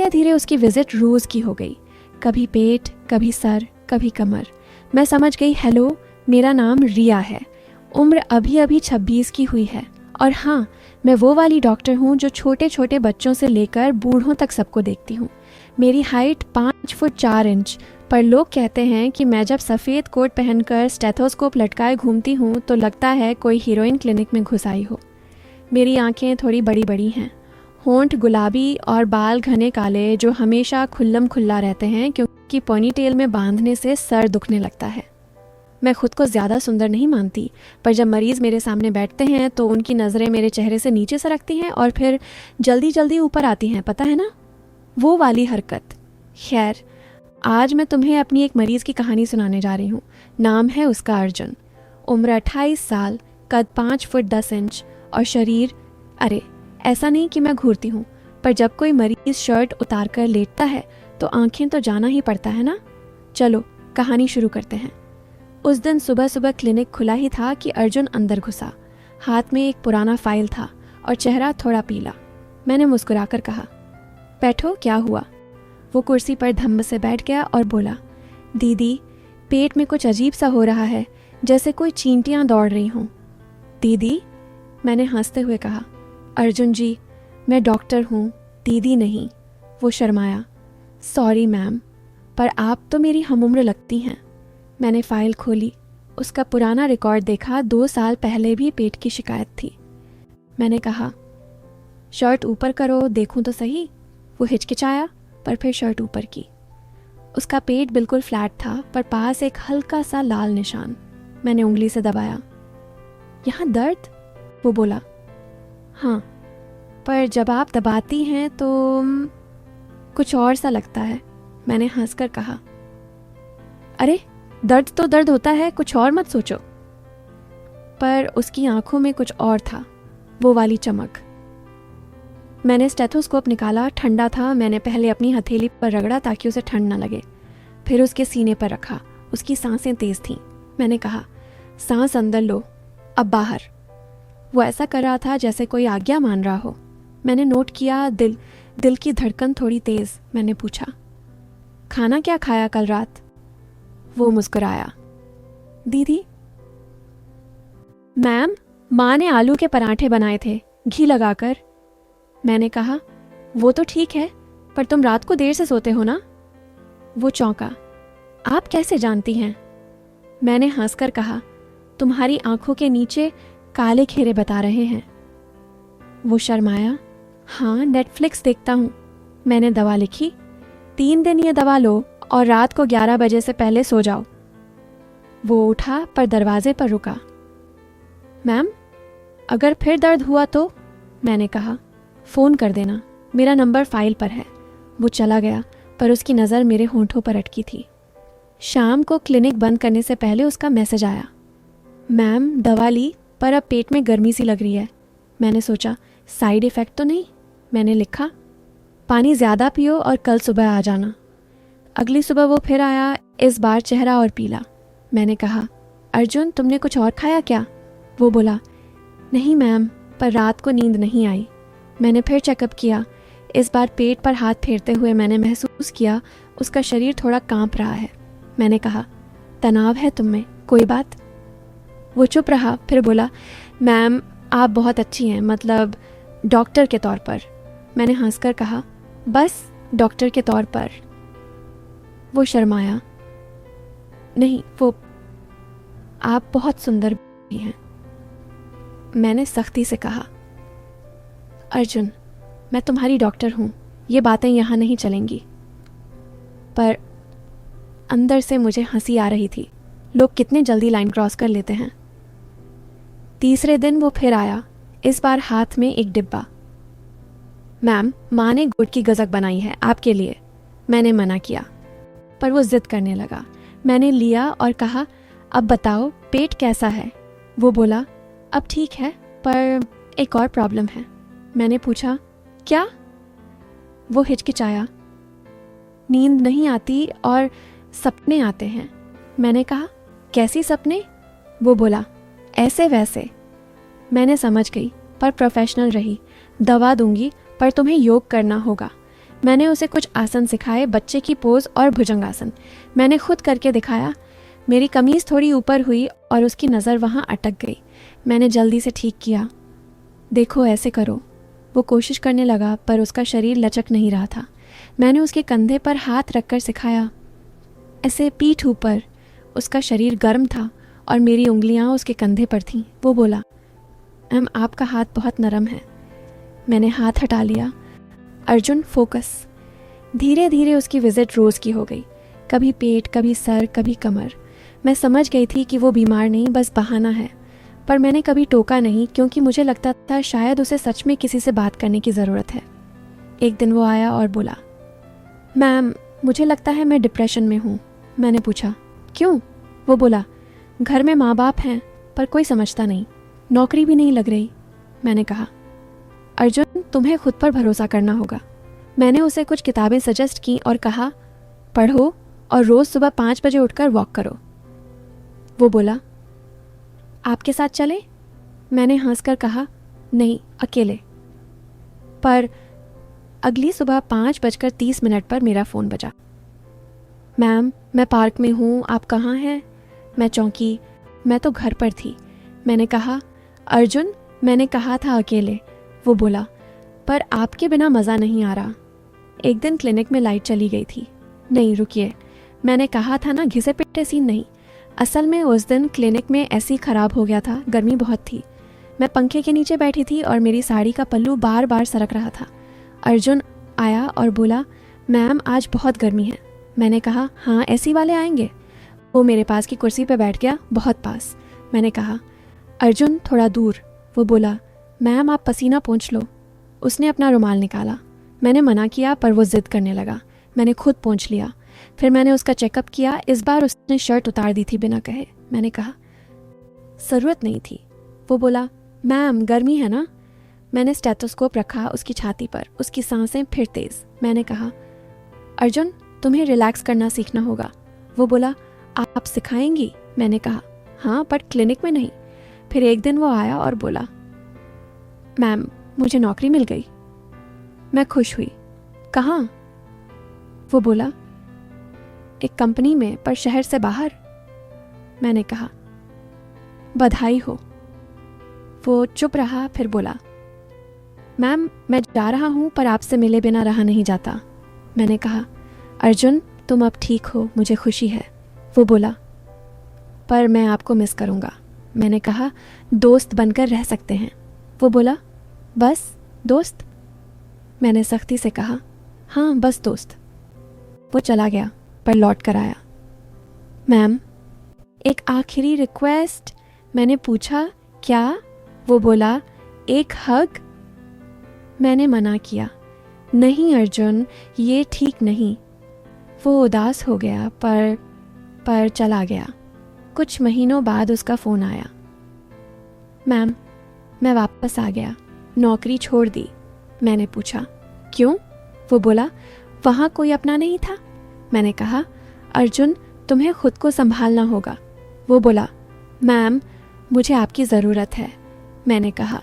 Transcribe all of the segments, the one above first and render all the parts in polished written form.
धीरे धीरे उसकी विजिट रोज़ की हो गई। कभी पेट, कभी सर, कभी कमर। मैं समझ गई, हेलो, मेरा नाम रिया है, उम्र अभी अभी 26 की हुई है, और हाँ, मैं वो वाली डॉक्टर हूँ जो छोटे छोटे बच्चों से लेकर बूढ़ों तक सबको देखती हूँ। मेरी हाइट 5 फुट 4 इंच, पर लोग कहते हैं कि मैं जब सफ़ेद कोट पहनकर स्टेथोस्कोप लटकाए घूमती हूँ तो लगता है कोई हीरोइन क्लिनिक में घुस आई हो। मेरी आंखें थोड़ी बड़ी बड़ी हैं, होंठ गुलाबी और बाल घने काले जो हमेशा खुल्लम खुल्ला रहते हैं क्योंकि पोनीटेल में बांधने से सर दुखने लगता है। मैं खुद को ज़्यादा सुंदर नहीं मानती, पर जब मरीज़ मेरे सामने बैठते हैं तो उनकी नज़रें मेरे चेहरे से नीचे सरकती हैं और फिर जल्दी जल्दी ऊपर आती हैं, पता है ना, वो वाली हरकत। खैर, आज मैं तुम्हें अपनी एक मरीज़ की कहानी सुनाने जा रही हूँ। नाम है उसका अर्जुन। उम्र 28 साल, कद 5 फुट 10 इंच और शरीर, अरे ऐसा नहीं कि मैं घूरती हूँ, पर जब कोई मरीज़ शर्ट उतार कर लेटता है तो आंखें तो जाना ही पड़ता है ना। चलो कहानी शुरू करते हैं। उस दिन सुबह सुबह क्लिनिक खुला ही था कि अर्जुन अंदर घुसा। हाथ में एक पुराना फाइल था और चेहरा थोड़ा पीला। मैंने मुस्कुराकर कहा, बैठो, क्या हुआ। वो कुर्सी पर धम्म से बैठ गया और बोला, दीदी, पेट में कुछ अजीब सा हो रहा है, जैसे कोई चींटियां दौड़ रही हों। दीदी? मैंने हंसते हुए कहा, अर्जुन जी, मैं डॉक्टर हूँ, दीदी नहीं। वो शर्माया, सॉरी मैम, पर आप तो मेरी हमउम्र लगती हैं। मैंने फाइल खोली, उसका पुराना रिकॉर्ड देखा। 2 साल पहले भी पेट की शिकायत थी। मैंने कहा, शर्ट ऊपर करो, देखूं तो सही। वो हिचकिचाया, पर फिर शर्ट ऊपर की। उसका पेट बिल्कुल फ्लैट था, पर पास एक हल्का सा लाल निशान। मैंने उंगली से दबाया। यहाँ दर्द? वो बोला, हाँ, पर जब आप दबाती हैं तो कुछ और सा लगता है। मैंने हंसकर कहा, अरे दर्द तो दर्द होता है, कुछ और मत सोचो। पर उसकी आंखों में कुछ और था, वो वाली चमक। मैंने स्टेथोस्कोप निकाला, ठंडा था। मैंने पहले अपनी हथेली पर रगड़ा ताकि उसे ठंड न लगे, फिर उसके सीने पर रखा। उसकी सांसें तेज थीं। मैंने कहा, सांस अंदर लो, अब बाहर। वो ऐसा कर रहा था जैसे कोई आज्ञा मान रहा हो। मैंने नोट किया, दिल की धड़कन थोड़ी तेज। मैंने पूछा, खाना क्या खाया कल रात? वो मुस्कुराया, दीदी? मैम, माँ ने आलू के पराठे बनाए थे, घी लगाकर। मैंने कहा, वो तो ठीक है, पर तुम रात को देर से सोते हो ना? वो चौंका, आप कैसे जानती हैं? मैंने हंसकर कहा, तुम्हारी आंखों के नीचे काले घेरे बता रहे हैं। वो शर्माया, हाँ, नेटफ्लिक्स देखता हूँ। मैंने दवा लिखी, 3 दिन ये दवा लो और रात को 11 बजे से पहले सो जाओ। वो उठा, पर दरवाजे पर रुका। मैम, अगर फिर दर्द हुआ तो? मैंने कहा, फ़ोन कर देना, मेरा नंबर फाइल पर है। वो चला गया, पर उसकी नज़र मेरे होंठों पर अटकी थी। शाम को क्लिनिक बंद करने से पहले उसका मैसेज आया, मैम, दवा ली, पर अब पेट में गर्मी सी लग रही है। मैंने सोचा, साइड इफ़ेक्ट तो नहीं? मैंने लिखा, पानी ज़्यादा पियो और कल सुबह आ जाना। अगली सुबह वो फिर आया, इस बार चेहरा और पीला। मैंने कहा, अर्जुन, तुमने कुछ और खाया क्या? वो बोला, नहीं मैम, पर रात को नींद नहीं आई। मैंने फिर चेकअप किया। इस बार पेट पर हाथ फेरते हुए मैंने महसूस किया उसका शरीर थोड़ा कांप रहा है। मैंने कहा, तनाव है तुम में, कोई बात? वो चुप रहा, फिर बोला, मैम, आप बहुत अच्छी हैं, मतलब डॉक्टर के तौर पर। मैंने हंसकर कहा, बस डॉक्टर के तौर पर? वो शर्माया, नहीं, वो आप बहुत सुंदर भी हैं। मैंने सख्ती से कहा, अर्जुन, मैं तुम्हारी डॉक्टर हूँ, ये बातें यहाँ नहीं चलेंगी। पर अंदर से मुझे हंसी आ रही थी। लोग कितने जल्दी लाइन क्रॉस कर लेते हैं। तीसरे दिन वो फिर आया, इस बार हाथ में एक डिब्बा। मैम, माँ ने गुड़ की गज़क बनाई है आपके लिए। मैंने मना किया, पर वो जिद करने लगा। मैंने लिया और कहा, अब बताओ पेट कैसा है? वो बोला, अब ठीक है, पर एक और प्रॉब्लम है। मैंने पूछा, क्या? वो हिचकिचाया, नींद नहीं आती और सपने आते हैं। मैंने कहा, कैसी सपने? वो बोला, ऐसे वैसे। मैंने समझ गई, पर प्रोफेशनल रही। दवा दूंगी, पर तुम्हें योग करना होगा। मैंने उसे कुछ आसन सिखाए, बच्चे की पोज और भुजंगासन मैंने खुद करके दिखाया। मेरी कमीज़ थोड़ी ऊपर हुई और उसकी नज़र वहाँ अटक गई। मैंने जल्दी से ठीक किया। देखो ऐसे करो। वो कोशिश करने लगा पर उसका शरीर लचक नहीं रहा था। मैंने उसके कंधे पर हाथ रखकर सिखाया, ऐसे पीठ ऊपर। उसका शरीर गर्म था और मेरी उंगलियां उसके कंधे पर थीं। वो बोला, मैम आपका हाथ बहुत नरम है। मैंने हाथ हटा लिया। अर्जुन फोकस। धीरे धीरे उसकी विजिट रोज़ की हो गई, कभी पेट, कभी सर, कभी कमर। मैं समझ गई थी कि वो बीमार नहीं, बस बहाना है, पर मैंने कभी टोका नहीं क्योंकि मुझे लगता था शायद उसे सच में किसी से बात करने की ज़रूरत है। एक दिन वो आया और बोला, मैम मुझे लगता है मैं डिप्रेशन में हूँ। मैंने पूछा, क्यों? वो बोला, घर में माँ बाप हैं पर कोई समझता नहीं, नौकरी भी नहीं लग रही। मैंने कहा, अर्जुन तुम्हें खुद पर भरोसा करना होगा। मैंने उसे कुछ किताबें सजेस्ट की और कहा, पढ़ो और रोज़ सुबह 5 बजे उठकर वॉक करो। वो बोला, आपके साथ चले? मैंने हंसकर कहा, नहीं, अकेले। पर अगली सुबह 5:30 पर मेरा फ़ोन बजा। मैम मैं पार्क में हूँ, आप कहाँ हैं? मैं चौंकी। मैं तो घर पर थी। मैंने कहा, अर्जुन मैंने कहा था अकेले। वो बोला, पर आपके बिना मज़ा नहीं आ रहा। एक दिन क्लिनिक में लाइट चली गई थी। नहीं रुकिए, मैंने कहा था ना घिसे पिटे सीन नहीं। असल में उस दिन क्लिनिक में ऐसी ख़राब हो गया था, गर्मी बहुत थी। मैं पंखे के नीचे बैठी थी और मेरी साड़ी का पल्लू बार बार सरक रहा था। अर्जुन आया और बोला, मैम आज बहुत गर्मी है। मैंने कहा, हाँ एसी वाले आएंगे। वो मेरे पास की कुर्सी पर बैठ गया, बहुत पास। मैंने कहा, अर्जुन थोड़ा दूर। वो बोला, मैम आप पसीना पोंछ लो। उसने अपना रुमाल निकाला। मैंने मना किया पर वो जिद करने लगा। मैंने खुद पोंछ लिया। फिर मैंने उसका चेकअप किया। इस बार उसने शर्ट उतार दी थी बिना कहे। मैंने कहा, ज़रूरत नहीं थी। वो बोला, मैम गर्मी है ना। मैंने स्टेथोस्कोप रखा उसकी छाती पर। उसकी सांसें फिर तेज। मैंने कहा, अर्जुन तुम्हें रिलैक्स करना सीखना होगा। वो बोला, आप सिखाएंगी? मैंने कहा, हाँ पर क्लिनिक में नहीं। फिर एक दिन वो आया और बोला, मैम मुझे नौकरी मिल गई। मैं खुश हुई। कहाँ? वो बोला, एक कंपनी में, पर शहर से बाहर। मैंने कहा, बधाई हो। वो चुप रहा, फिर बोला, मैम मैं जा रहा हूँ पर आपसे मिले बिना रहा नहीं जाता। मैंने कहा, अर्जुन तुम अब ठीक हो, मुझे खुशी है। वो बोला, पर मैं आपको मिस करूँगा। मैंने कहा, दोस्त बनकर रह सकते हैं। वो बोला, बस दोस्त? मैंने सख्ती से कहा, हाँ बस दोस्त। वो चला गया पर लौट कर आया। मैम एक आखिरी रिक्वेस्ट। मैंने पूछा, क्या? वो बोला, एक हग। मैंने मना किया, नहीं अर्जुन ये ठीक नहीं। वो उदास हो गया पर चला गया। कुछ महीनों बाद उसका फ़ोन आया, मैम मैं वापस आ गया, नौकरी छोड़ दी। मैंने पूछा, क्यों? वो बोला, वहाँ कोई अपना नहीं था। मैंने कहा, अर्जुन तुम्हें खुद को संभालना होगा। वो बोला, मैम मुझे आपकी ज़रूरत है। मैंने कहा,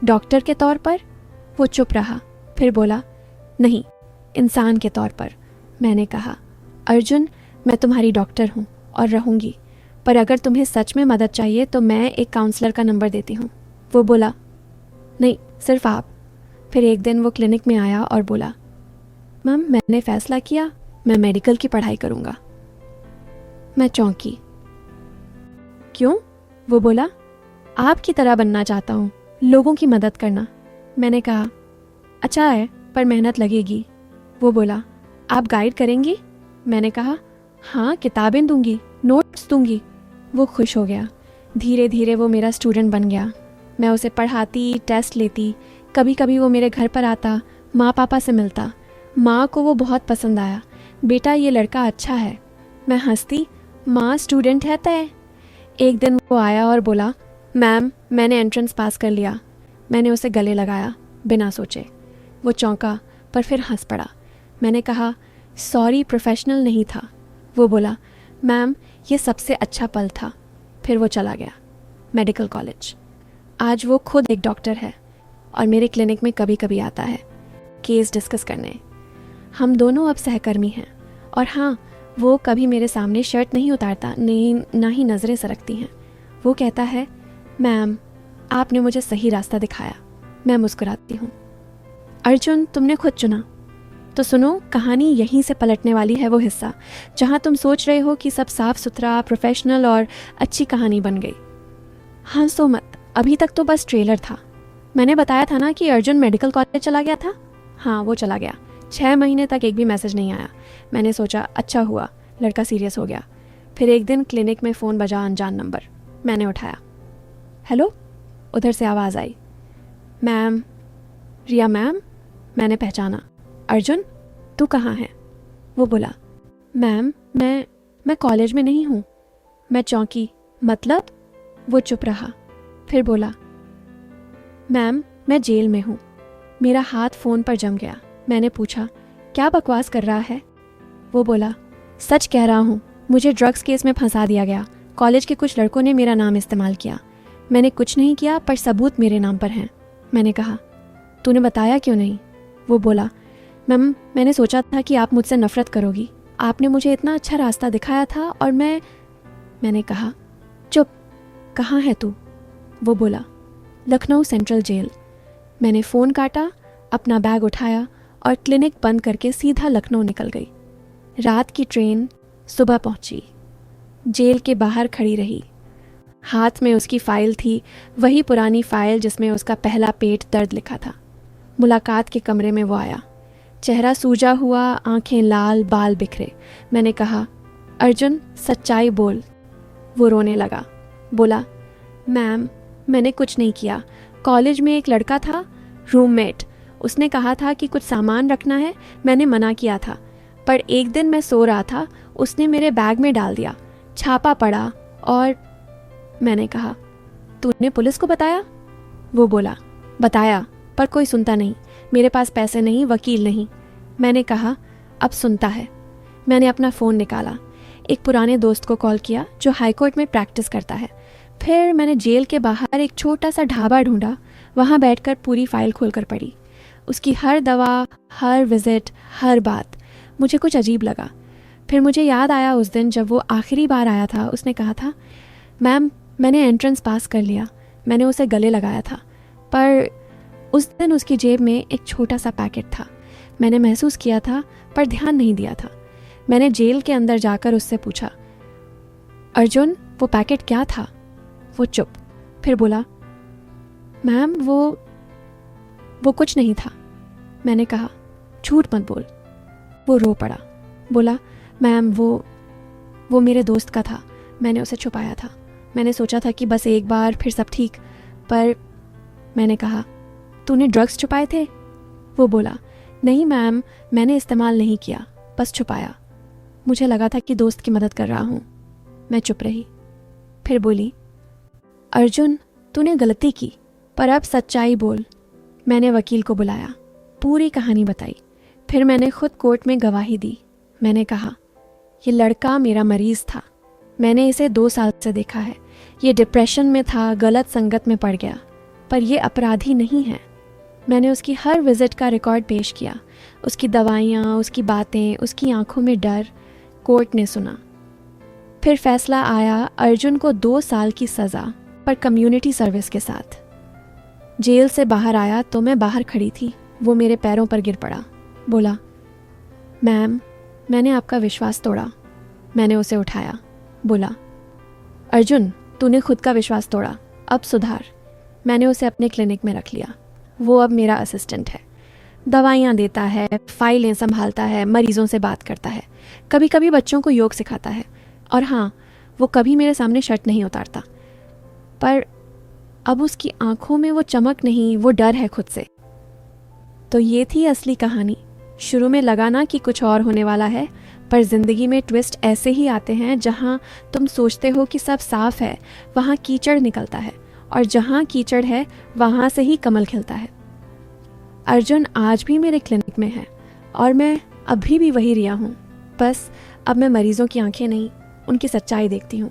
डॉक्टर के तौर पर? वो चुप रहा, फिर बोला, नहीं इंसान के तौर पर। मैंने कहा, अर्जुन मैं तुम्हारी डॉक्टर हूँ और रहूँगी, पर अगर तुम्हें सच में मदद चाहिए तो मैं एक काउंसलर का नंबर देती हूँ। वो बोला, नहीं सिर्फ आप। फिर एक दिन वो क्लिनिक में आया और बोला, मैम मैंने फ़ैसला किया, मैं मेडिकल की पढ़ाई करूँगा। मैं चौंकी। क्यों? वो बोला, आपकी तरह बनना चाहता हूँ, लोगों की मदद करना। मैंने कहा, अच्छा है पर मेहनत लगेगी। वो बोला, आप गाइड करेंगी? मैंने कहा, हाँ किताबें दूंगी, नोट्स दूंगी। वो खुश हो गया। धीरे धीरे वो मेरा स्टूडेंट बन गया। मैं उसे पढ़ाती, टेस्ट लेती, कभी कभी वो मेरे घर पर आता, माँ पापा से मिलता। माँ को वो बहुत पसंद आया, बेटा ये लड़का अच्छा है। मैं हंसती, माँ स्टूडेंट है तय। एक दिन वो आया और बोला, मैम मैंने एंट्रेंस पास कर लिया। मैंने उसे गले लगाया बिना सोचे। वो चौंका पर फिर हंस पड़ा। मैंने कहा, सॉरी प्रोफेशनल नहीं था। वो बोला, मैम ये सबसे अच्छा पल था। फिर वो चला गया मेडिकल कॉलेज। आज वो खुद एक डॉक्टर है और मेरे क्लिनिक में कभी कभी आता है केस डिस्कस करने। हम दोनों अब सहकर्मी हैं। और हाँ, वो कभी मेरे सामने शर्ट नहीं उतारता, ना ही नज़रें सरकती हैं। वो कहता है, मैम आपने मुझे सही रास्ता दिखाया। मैं मुस्कुराती हूँ। अर्जुन, तुमने खुद चुना। तो सुनो, कहानी यहीं से पलटने वाली है, वो हिस्सा जहाँ तुम सोच रहे हो कि सब साफ सुथरा, प्रोफेशनल और अच्छी कहानी बन गई। हंसो मत, अभी तक तो बस ट्रेलर था। मैंने बताया था ना कि अर्जुन मेडिकल कॉलेज चला गया था। हाँ, वो चला गया। 6 महीने तक एक भी मैसेज नहीं आया। मैंने सोचा अच्छा हुआ, लड़का सीरियस हो गया। फिर एक दिन क्लिनिक में फ़ोन बजा, अनजान नंबर। मैंने उठाया। हेलो, उधर से आवाज़ आई। मैम, रिया मैम। मैंने पहचाना। अर्जुन, तू कहाँ है? वो बोला, मैम मैं कॉलेज में नहीं हूँ। मैं चौंकी। मतलब? वो चुप रहा, फिर बोला, मैम मैं जेल में हूँ। मेरा हाथ फ़ोन पर जम गया। मैंने पूछा, क्या बकवास कर रहा है? वो बोला, सच कह रहा हूँ, मुझे ड्रग्स केस में फंसा दिया गया। कॉलेज के कुछ लड़कों ने मेरा नाम इस्तेमाल किया। मैंने कुछ नहीं किया, पर सबूत मेरे नाम पर हैं। मैंने कहा, तूने बताया क्यों नहीं? वो बोला, मैम मैंने सोचा था कि आप मुझसे नफ़रत करोगी। आपने मुझे इतना अच्छा रास्ता दिखाया था और मैंने कहा, चुप, कहाँ है तू? वो बोला, लखनऊ सेंट्रल जेल। मैंने फ़ोन काटा, अपना बैग उठाया और क्लिनिक बंद करके सीधा लखनऊ निकल गई। रात की ट्रेन सुबह पहुंची। जेल के बाहर खड़ी रही। हाथ में उसकी फ़ाइल थी, वही पुरानी फ़ाइल जिसमें उसका पहला पेट दर्द लिखा था। मुलाकात के कमरे में वो आया। चेहरा सूजा हुआ, आंखें लाल, बाल बिखरे। मैंने कहा, अर्जुन सच्चाई बोल। वो रोने लगा। बोला, मैम मैंने कुछ नहीं किया। कॉलेज में एक लड़का था, रूममेट। उसने कहा था कि कुछ सामान रखना है। मैंने मना किया था, पर एक दिन मैं सो रहा था, उसने मेरे बैग में डाल दिया। छापा पड़ा और मैंने कहा, तूने पुलिस को बताया? वो बोला, बताया, पर कोई सुनता नहीं। मेरे पास पैसे नहीं, वकील नहीं। मैंने कहा, अब सुनता है। मैंने अपना फ़ोन निकाला, एक पुराने दोस्त को कॉल किया जो हाईकोर्ट में प्रैक्टिस करता है। फिर मैंने जेल के बाहर एक छोटा सा ढाबा ढूंढा। वहाँ बैठकर पूरी फ़ाइल खोलकर पढ़ी। उसकी हर दवा, हर विज़िट, हर बात मुझे कुछ अजीब लगा। फिर मुझे याद आया उस दिन जब वो आखिरी बार आया था। उसने कहा था, मैम मैंने एंट्रेंस पास कर लिया। मैंने उसे गले लगाया था, पर उस दिन उसकी जेब में एक छोटा सा पैकेट था। मैंने महसूस किया था, पर ध्यान नहीं दिया था। मैंने जेल के अंदर जाकर उससे पूछा, अर्जुन वो पैकेट क्या था? वो चुप, फिर बोला, मैम वो कुछ नहीं था। मैंने कहा, झूठ मत बोल। वो रो पड़ा, बोला, मैम वो मेरे दोस्त का था। मैंने उसे छुपाया था। मैंने सोचा था कि बस एक बार, फिर सब ठीक। पर मैंने कहा, तूने ड्रग्स छुपाए थे? वो बोला, नहीं मैम, मैंने इस्तेमाल नहीं किया, बस छुपाया। मुझे लगा था कि दोस्त की मदद कर रहा हूँ। मैं चुप रही, फिर बोली, अर्जुन तूने गलती की, पर अब सच्चाई बोल। मैंने वकील को बुलाया, पूरी कहानी बताई। फिर मैंने खुद कोर्ट में गवाही दी। मैंने कहा, ये लड़का मेरा मरीज़ था। मैंने इसे 2 साल से देखा है। ये डिप्रेशन में था, गलत संगत में पड़ गया, पर ये अपराधी नहीं है। मैंने उसकी हर विज़िट का रिकॉर्ड पेश किया, उसकी दवाइयाँ, उसकी बातें, उसकी आंखों में डर। कोर्ट ने सुना। फिर फैसला आया, अर्जुन को 2 साल की सज़ा, पर कम्युनिटी सर्विस के साथ। जेल से बाहर आया तो मैं बाहर खड़ी थी। वो मेरे पैरों पर गिर पड़ा, बोला, मैम मैंने आपका विश्वास तोड़ा। मैंने उसे उठाया, बोला, अर्जुन तूने खुद का विश्वास तोड़ा, अब सुधार। मैंने उसे अपने क्लिनिक में रख लिया। वो अब मेरा असिस्टेंट है। दवाइयाँ देता है, फाइलें संभालता है, मरीजों से बात करता है, कभी कभी बच्चों को योग सिखाता है। और हाँ, वो कभी मेरे सामने शर्ट नहीं उतारता, पर अब उसकी आंखों में वो चमक नहीं, वो डर है खुद से। तो ये थी असली कहानी। शुरू में लगा ना कि कुछ और होने वाला है, पर ज़िंदगी में ट्विस्ट ऐसे ही आते हैं जहाँ तुम सोचते हो कि सब साफ है, वहाँ कीचड़ निकलता है, और जहाँ कीचड़ है वहाँ से ही कमल खिलता है। अर्जुन आज भी मेरे क्लिनिक में है और मैं अभी भी वही रिया हूँ। बस अब मैं मरीजों की आंखें नहीं, उनकी सच्चाई देखती हूँ।